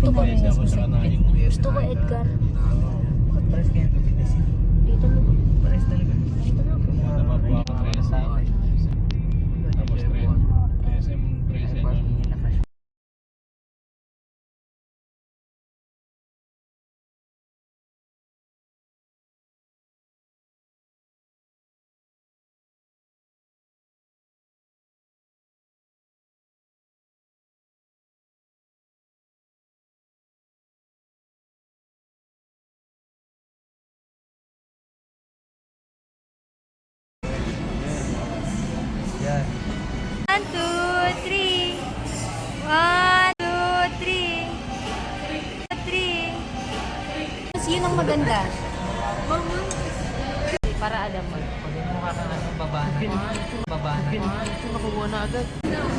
Gusto ko, Kasi ako sa kanahin ko. gusto ko Edgar. Pares kayo kapit si. Dito na. Pares talaga. Dito na. Nababuha ka 13. Tapos 3. SM 13 yung Yan. 1, 2, 3. 1, 2, 3. 3. Yun ang maganda. Para alam mo. Pag mukha ka nga ng babana. Babana. Nakuha na agad. Yun.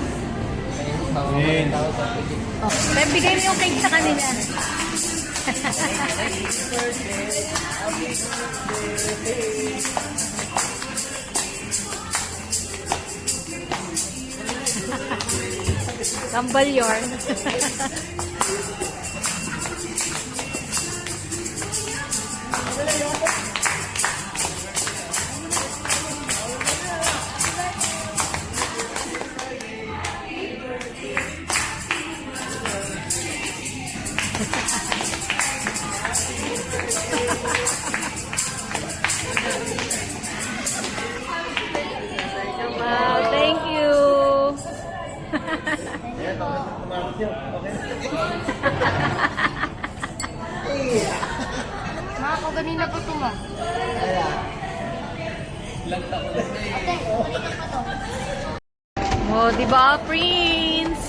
Oh, bigay mo yung cake sa kanila. Kambal yarn. Wow, thank you. Ma, ako ganina po ito ma. Oh, di ba, Prince?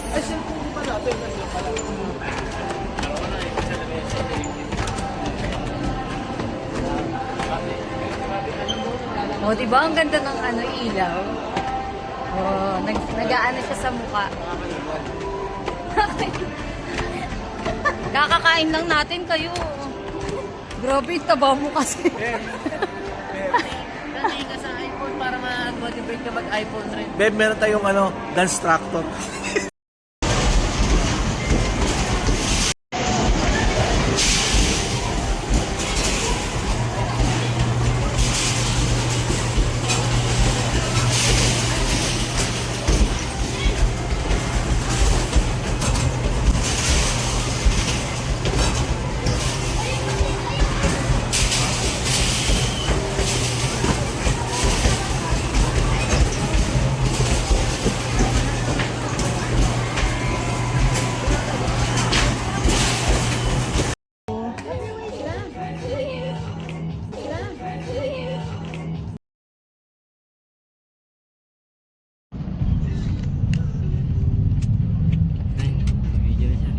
Oh, di ba ang ganda ng ano ilaw? Oh, nag-aano siya sa mukha. Kakakain lang natin kayo. Grabe, taba mo kasi. Kasi ka sa iPhone para ma-motivate ka mag-iPhone rin. Beb, meron tayong dance tractor. Video siya.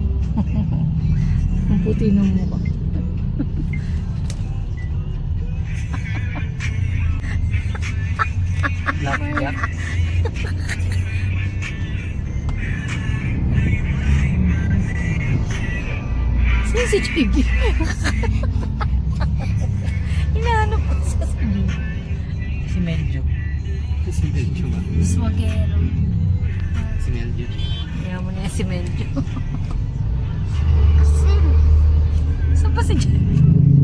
Ang puti ng mukha. Black Jack. Sino si Chibi? Hinahanap ko sa sabi. Si Medjo. Si Medjo ba? Swagero. Si Medjo. Kaya mo na yan si Medyo. Saan pa si Chibi?